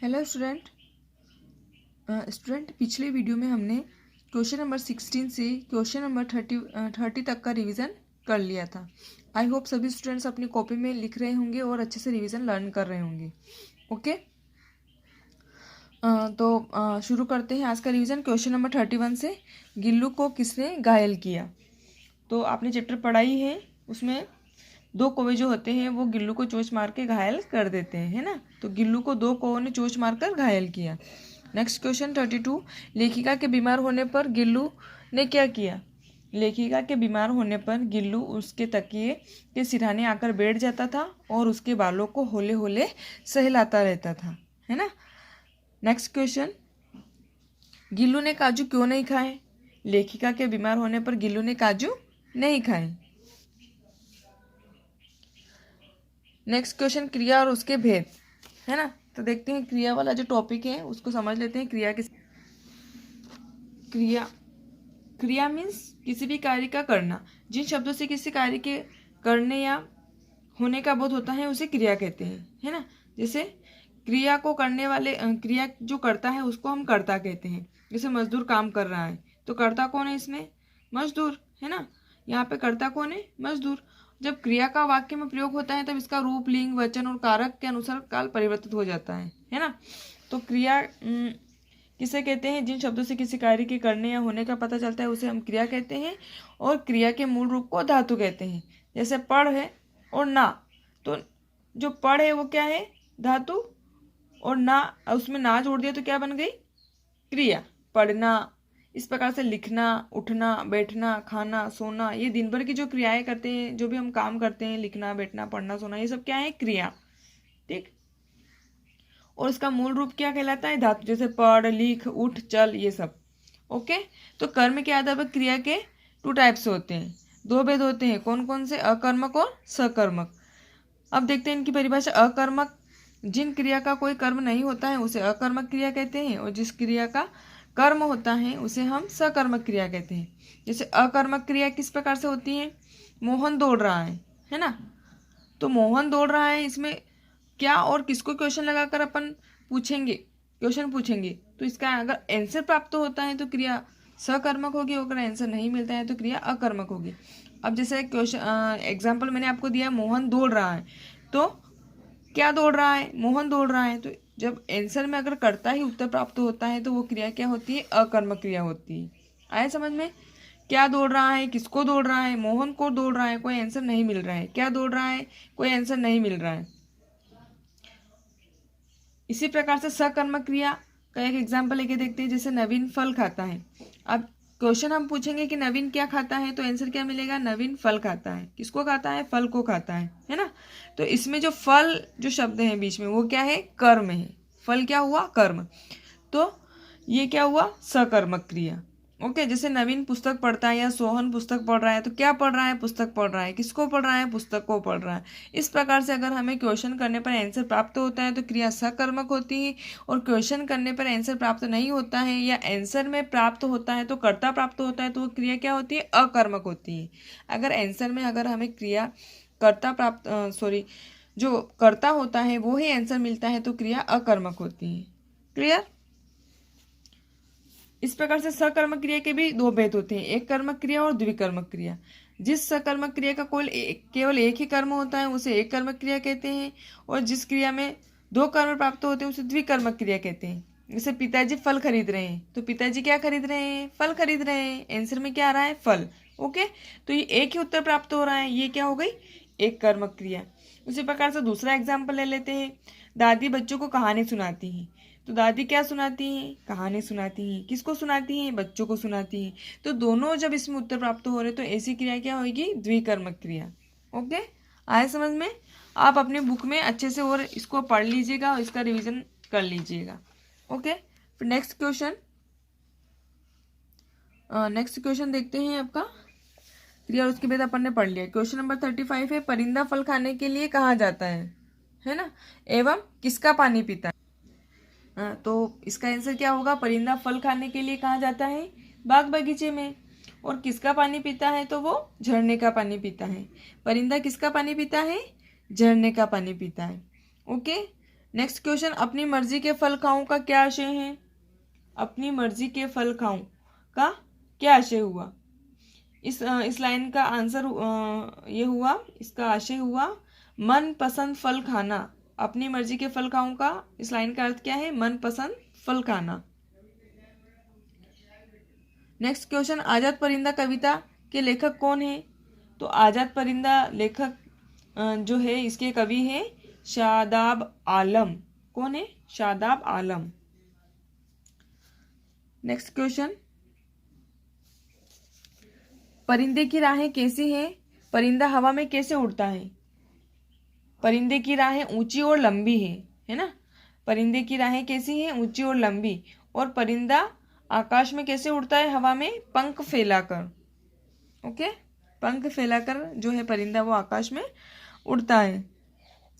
Hello student पिछले video में हमने क्वेश्चन नंबर 16 से क्वेश्चन नंबर 30 तक का रिवीजन कर लिया था। आई होप सभी स्टूडेंट्स अपनी कॉपी में लिख रहे होंगे और अच्छे से रिवीजन लर्न कर रहे होंगे। ओके, तो शुरू करते हैं आज का रिवीजन। क्वेश्चन नंबर 31 से, गिल्लू को किसने घायल किया। तो आपने चैप्टर पढ़ा ही है, उसमें दो कौवे जो होते हैं वो गिल्लू को चोंच मार के घायल कर देते हैं, है ना। तो गिल्लू को दो कौवों ने चोंच मारकर घायल किया। नेक्स्ट क्वेश्चन 32, लेखिका के बीमार होने पर गिल्लू ने क्या किया। लेखिका के बीमार होने पर गिल्लू उसके तकिए के सिरहाने आकर बैठ जाता था और उसके बालों को होले होले सहलाता रहता था, है ना। नेक्स्ट क्वेश्चन, गिल्लू ने काजू क्यों नहीं खाए। लेखिका के बीमार होने पर गिल्लू ने काजू नहीं खाए। नेक्स्ट क्वेश्चन, क्रिया और उसके भेद, है ना। तो देखते हैं क्रिया वाला जो टॉपिक है उसको समझ लेते हैं। क्रिया मीन्स किसी भी कार्य का करना। जिन शब्दों से किसी कार्य के करने या होने का बोध होता है उसे क्रिया कहते हैं, है ना। जैसे क्रिया को करने वाले, क्रिया जो करता है उसको हम कर्ता कहते हैं। जैसे मजदूर काम कर रहा है तो कर्ता कौन है इसमें, मजदूर, है ना। यहाँ पे कर्ता कौन है, मजदूर। जब क्रिया का वाक्य में प्रयोग होता है तब इसका रूप, लिंग, वचन और कारक के अनुसार काल परिवर्तित हो जाता है ना। तो क्रिया किसे कहते हैं, जिन शब्दों से किसी कार्य के करने या होने का पता चलता है उसे हम क्रिया कहते हैं। और क्रिया के मूल रूप को धातु कहते हैं। जैसे पढ़ है और ना, तो जो पढ़ है वो क्या है, धातु, और ना उसमें ना जोड़ दिया तो क्या बन गई, क्रिया, पढ़ना। इस प्रकार से लिखना, उठना, बैठना, खाना, सोना, ये दिन भर की जो क्रियाएं करते हैं, जो भी हम काम करते हैं, लिखना, बैठना, पढ़ना, सोना, ये सब क्या है, क्रिया, ठीक। और इसका मूल रूप क्या कहलाता है, धातु। जैसे पढ़, लिख, उठ, चल, ये सब। ओके, तो कर्म के आधार पर क्रिया के 2 टाइप्स होते हैं, 2 भेद होते हैं। कौन कौन से, अकर्मक और सकर्मक। अब देखते हैं इनकी परिभाषा। अकर्मक, जिन क्रिया का कोई कर्म नहीं होता है उसे अकर्मक क्रिया कहते हैं, और जिस क्रिया का कर्म होता है उसे हम सकर्मक क्रिया कहते हैं। जैसे अकर्मक क्रिया किस प्रकार से होती है, मोहन दौड़ रहा है ना। तो मोहन दौड़ रहा है, इसमें क्या और किसको क्वेश्चन लगाकर अपन क्वेश्चन पूछेंगे। तो इसका अगर आंसर प्राप्त होता है तो क्रिया सकर्मक होगी, अगर आंसर नहीं मिलता है तो क्रिया अकर्मक होगी। अब जैसे क्वेश्चन एग्जाम्पल मैंने आपको दिया, मोहन दौड़ रहा है, तो क्या दौड़ रहा है, मोहन दौड़ रहा है। तो जब आंसर में अगर कर्ता ही उत्तर प्राप्त होता है तो वो क्रिया क्या होती है, अकर्मक क्रिया होती है। आए समझ में, क्या दौड़ रहा है, किसको दौड़ रहा है, मोहन को दौड़ रहा है, कोई आंसर नहीं मिल रहा है, क्या दौड़ रहा है, कोई आंसर नहीं मिल रहा है। इसी प्रकार से सकर्मक क्रिया का एक एग्जाम्पल लेके देखते हैं। जैसे नवीन फल खाता है। अब क्वेश्चन हम पूछेंगे कि नवीन क्या खाता है, तो आंसर क्या मिलेगा, नवीन फल खाता है। किसको खाता है, फल को खाता है ना। तो इसमें जो फल जो शब्द है बीच में वो क्या है, कर्म है। फल क्या हुआ, कर्म। तो ये क्या हुआ, सकर्मक क्रिया। ओके, जैसे नवीन पुस्तक पढ़ता है या सोहन पुस्तक पढ़ रहा है, तो क्या पढ़ रहा है, पुस्तक पढ़ रहा है। किसको पढ़ रहा है, पुस्तक को पढ़ रहा है। इस प्रकार से अगर हमें क्वेश्चन करने पर आंसर प्राप्त होता है तो क्रिया सकर्मक होती है, और क्वेश्चन करने पर आंसर प्राप्त नहीं होता है या आंसर में प्राप्त होता है तो कर्ता प्राप्त होता है, तो वो क्रिया क्या होती है, अकर्मक होती है। अगर आंसर में अगर हमें क्रिया कर्ता प्राप्त जो कर्ता होता है वो ही आंसर मिलता है तो क्रिया अकर्मक होती है। क्लियर। इस प्रकार से सकर्मक क्रिया के भी 2 भेद होते हैं, एक कर्मक क्रिया और द्विकर्मक क्रिया। जिस सकर्मक क्रिया का केवल एक ही कर्म होता है उसे एक कर्मक क्रिया कहते हैं, और जिस क्रिया में 2 कर्म प्राप्त होते हैं उसे द्विकर्मक क्रिया कहते हैं। जैसे पिताजी फल खरीद रहे हैं, तो पिताजी क्या खरीद रहे हैं, फल खरीद रहे हैं। आंसर में क्या आ रहा है, फल। ओके, तो ये एक ही उत्तर प्राप्त हो रहा है, ये क्या हो गई, एक कर्मक क्रिया। उसी प्रकार से दूसरा एग्जाम्पल ले लेते हैं। दादी बच्चों को कहानी सुनाती हैं। तो दादी क्या सुनाती हैं, कहानी सुनाती हैं। किसको सुनाती हैं, बच्चों को सुनाती हैं। तो दोनों जब इसमें उत्तर प्राप्त हो रहे तो ऐसी क्रिया क्या होगी, द्विकर्मक क्रिया। ओके, आए समझ में। आप अपनी बुक में अच्छे से और इसको पढ़ लीजिएगा और इसका रिवीजन कर लीजिएगा। ओके, फिर नेक्स्ट क्वेश्चन देखते हैं आपका। क्रिया उसके बाद अपन ने पढ़ लिया। क्वेश्चन नंबर 35 है, परिंदा फल खाने के लिए कहाँ जाता है ना, एवं किसका पानी पीता है। तो इसका आंसर क्या होगा, परिंदा फल खाने के लिए कहाँ जाता है, बाग बगीचे में। और किसका पानी पीता है, तो वो झरने का पानी पीता है। परिंदा किसका पानी पीता है, झरने का पानी पीता है। ओके, नेक्स्ट क्वेश्चन, अपनी मर्जी के फल खाऊं का क्या आशय है? अपनी मर्जी के फल खाऊं का क्या आशय हुआ? इस लाइन का आंसर ये हुआ, इसका आशय हुआ मन पसंद फल खाना। अपनी मर्जी के फल खाऊं का इस लाइन का अर्थ क्या है? मन पसंद फल खाना। नेक्स्ट क्वेश्चन, आजाद परिंदा कविता के लेखक कौन है? तो आजाद परिंदा लेखक जो है इसके कवि है शादाब आलम। कौन है? शादाब आलम। नेक्स्ट क्वेश्चन, परिंदे की राहें कैसी हैं? परिंदा हवा में कैसे उड़ता है? परिंदे की राहें ऊंची और लंबी है ना। परिंदे की राहें कैसी हैं? ऊंची और लंबी। और परिंदा आकाश में कैसे उड़ता है? हवा में पंख फैलाकर। ओके, पंख फैलाकर जो है परिंदा वो आकाश में उड़ता है।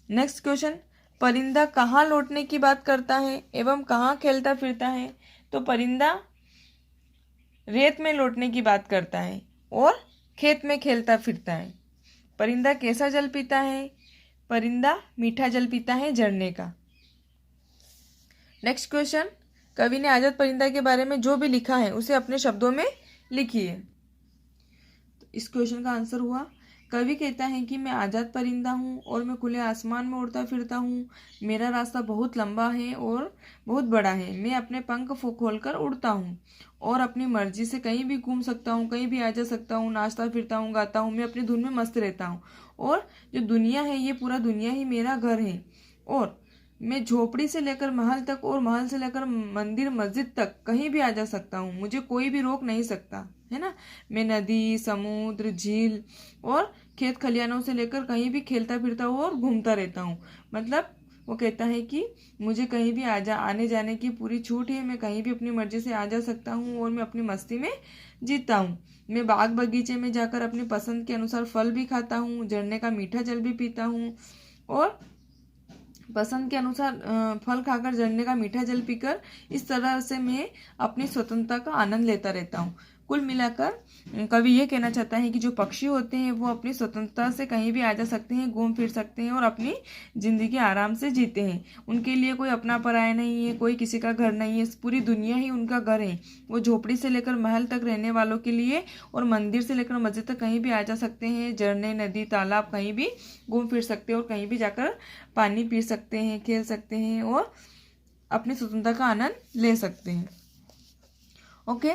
नेक्स्ट क्वेश्चन, परिंदा कहाँ लौटने की बात करता है एवं कहाँ खेलता फिरता है? तो परिंदा रेत में लौटने की बात करता है और खेत में खेलता फिरता है। परिंदा कैसा जल पीता है? परिंदा मीठा जल पीता है झरने का। नेक्स्ट क्वेश्चन, कवि ने आजाद परिंदा के बारे में जो भी लिखा है उसे अपने शब्दों में लिखिए। तो इस क्वेश्चन का आंसर हुआ, कवि कहता है कि मैं आजाद परिंदा हूँ और मैं खुले आसमान में उड़ता फिरता हूँ। मेरा रास्ता बहुत लंबा है और बहुत बड़ा है। मैं अपने पंख खोलकर उड़ता हूँ और अपनी मर्जी से कहीं भी घूम सकता हूँ, कहीं भी आ जा सकता हूँ, नाचता फिरता हूँ, गाता हूँ। मैं अपनी धुन में मस्त रहता हूँ और जो दुनिया है ये पूरा दुनिया ही मेरा घर है। और मैं झोपड़ी से लेकर महल तक और महल से लेकर मंदिर मस्जिद तक कहीं भी आ जा सकता हूँ। मुझे कोई भी रोक नहीं सकता, है ना। मैं नदी, समुद्र, झील और खेत खलियानों से लेकर कहीं भी खेलता फिरता हूँ और घूमता रहता हूँ। मतलब वो कहता है कि मुझे कहीं भी आने जाने की पूरी छूट है। मैं कहीं भी अपनी मर्जी से आ जा सकता हूँ और मैं अपनी मस्ती में जीता हूँ। मैं बाग बगीचे में जाकर अपनी पसंद के अनुसार फल भी खाता हूँ, झरने का मीठा जल भी पीता हूँ और पसंद के अनुसार फल खाकर झरने का मीठा जल पीकर इस तरह से मैं अपनी स्वतंत्रता का आनंद लेता रहता हूँ। कुल मिलाकर कवि ये कहना चाहता है कि जो पक्षी होते हैं वो अपनी स्वतंत्रता से कहीं भी आ जा सकते हैं, घूम फिर सकते हैं और अपनी जिंदगी आराम से जीते हैं। उनके लिए कोई अपना पराया नहीं है, कोई किसी का घर नहीं है, पूरी दुनिया ही उनका घर है। वो झोपड़ी से लेकर महल तक रहने वालों के लिए और मंदिर से लेकर मस्जिद तक कहीं भी आ जा सकते हैं। झरने, नदी, तालाब कहीं भी घूम फिर सकते हैं और कहीं भी जाकर पानी पी सकते हैं, खेल सकते हैं और अपनी स्वतंत्रता का आनंद ले सकते हैं। ओके,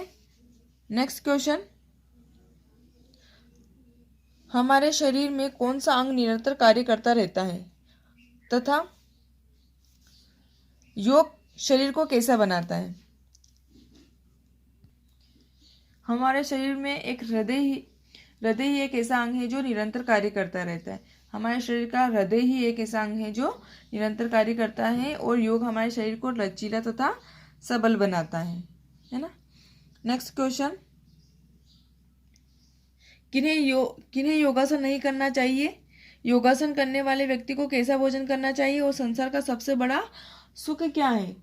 नेक्स्ट क्वेश्चन, हमारे शरीर में कौन सा अंग निरंतर कार्य करता रहता है तथा योग शरीर को कैसा बनाता है? हमारे शरीर में एक हृदय ही एक ऐसा अंग है जो निरंतर कार्य करता रहता है। हमारे शरीर का हृदय ही एक ऐसा अंग है जो निरंतर कार्य करता है और योग हमारे शरीर को लचीला तथा सबल बनाता है ना। नेक्स्ट क्वेश्चन, किन्हें योगासन नहीं करना चाहिए? योगासन करने वाले व्यक्ति को कैसा भोजन करना चाहिए और संसार का सबसे बड़ा सुख क्या है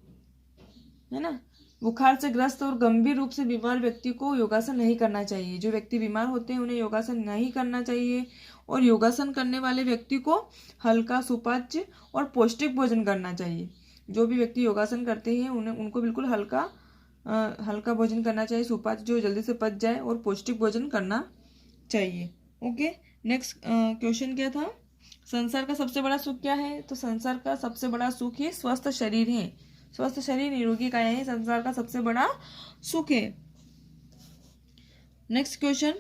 ना। बुखार से ग्रस्त और गंभीर रूप से बीमार व्यक्ति को योगासन नहीं करना चाहिए। जो व्यक्ति बीमार होते हैं उन्हें योगासन नहीं करना चाहिए। और योगासन करने वाले व्यक्ति को हल्का, सुपाच्य और पौष्टिक भोजन करना चाहिए। जो भी व्यक्ति योगासन करते हैं उनको बिल्कुल हल्का भोजन करना चाहिए, सुपाच्य जो जल्दी से पच जाए और पौष्टिक भोजन करना चाहिए। ओके, नेक्स्ट क्वेश्चन क्या था? संसार का सबसे बड़ा सुख क्या है? तो संसार का सबसे बड़ा सुख है स्वस्थ शरीर है। स्वस्थ शरीर, निरोगी काया है संसार का सबसे बड़ा सुख है। नेक्स्ट क्वेश्चन,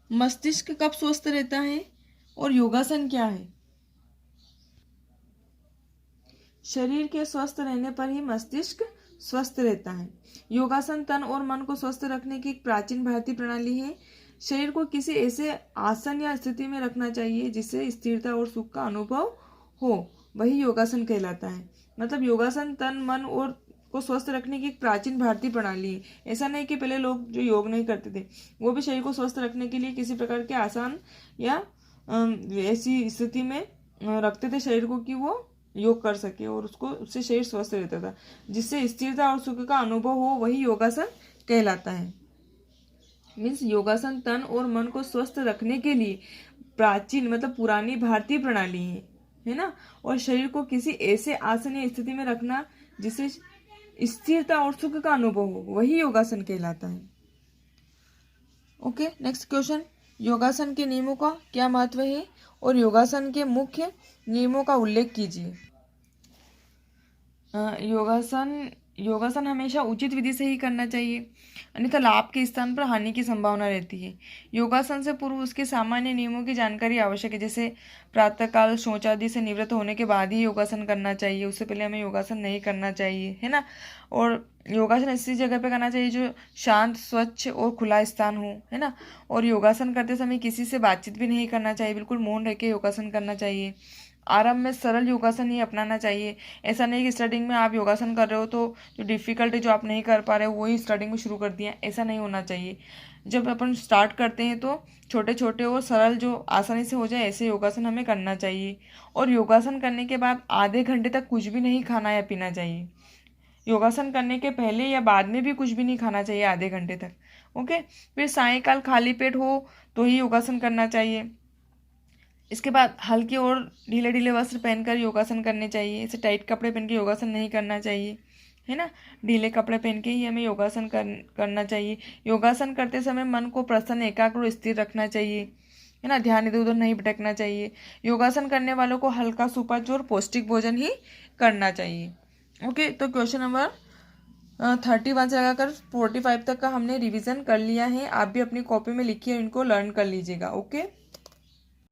मस्तिष्क कब स्वस्थ रहता है और योगासन क्या है? शरीर के स्वस्थ रहने पर ही मस्तिष्क स्वस्थ रहता है। योगासन तन और मन को स्वस्थ रखने की एक प्राचीन भारतीय प्रणाली है। शरीर को किसी ऐसे आसन या स्थिति में रखना चाहिए जिससे स्थिरता और सुख का अनुभव हो, वही योगासन कहलाता है। मतलब योगासन तन, मन और को स्वस्थ रखने की एक प्राचीन भारतीय प्रणाली है। ऐसा नहीं कि पहले लोग जो योग नहीं करते थे वो भी शरीर को स्वस्थ रखने के लिए किसी प्रकार के आसान या ऐसी स्थिति में रखते थे शरीर को कि वो योग कर सके और उससे शरीर स्वस्थ रहता था, जिससे स्थिरता और सुख का अनुभव हो, वही योगासन कहलाता है। मीन्स योगासन तन और मन को स्वस्थ रखने के लिए प्राचीन मतलब पुरानी भारतीय प्रणाली है है ना, और शरीर को किसी ऐसे आसन या स्थिति में रखना जिससे स्थिरता और सुख का अनुभव हो, वही योगासन कहलाता है। ओके, नेक्स्ट क्वेश्चन, योगासन के नियमों का क्या महत्व है और योगासन के मुख्य नियमों का उल्लेख कीजिए। योगासन हमेशा उचित विधि से ही करना चाहिए, अन्यथा लाभ के स्थान पर हानि की संभावना रहती है। योगासन से पूर्व उसके सामान्य नियमों की जानकारी आवश्यक है, जैसे प्रातःकाल शौच आदि से निवृत्त होने के बाद ही योगासन करना चाहिए, उससे पहले हमें योगासन नहीं करना चाहिए, है ना। और योगासन ऐसी जगह पे करना चाहिए जो शांत, स्वच्छ और खुला स्थान हो, है ना। और योगासन करते समय किसी से बातचीत भी नहीं करना चाहिए, बिल्कुल मौन रह के योगासन करना चाहिए। आरंभ में सरल योगासन ही अपनाना चाहिए। ऐसा नहीं कि स्टार्टिंग में आप योगासन कर रहे हो तो जो डिफ़िकल्ट है, जो आप नहीं कर पा रहे हो, वही स्टार्टिंग में शुरू कर दिया, ऐसा नहीं होना चाहिए। जब अपन स्टार्ट करते हैं तो छोटे छोटे और सरल जो आसानी से हो जाए ऐसे योगासन हमें करना चाहिए। और योगासन करने के बाद आधे घंटे तक कुछ भी नहीं खाना या पीना चाहिए। योगासन करने के पहले या बाद में भी कुछ भी नहीं खाना चाहिए आधे घंटे तक। ओके, फिर सायंकाल खाली पेट हो तो ही योगासन करना चाहिए। इसके बाद हल्के और ढीले ढीले वस्त्र पहनकर योगासन करने चाहिए, इसे टाइट कपड़े पहन के योगासन नहीं करना चाहिए, है ना। ढीले कपड़े पहन के ही हमें योगासन करना चाहिए। योगासन करते समय मन को प्रसन्न, एकाग्र और स्थिर रखना चाहिए, है ना। ध्यान इधर उधर नहीं भटकना चाहिए। योगासन करने वालों को हल्का, सुपाच्य और पौष्टिक भोजन ही करना चाहिए। ओके, तो क्वेश्चन नंबर 31 से लगाकर 45 तक का हमने रिवीजन कर लिया है। आप भी अपनी कॉपी में लिखिए, इनको लर्न कर लीजिएगा। ओके।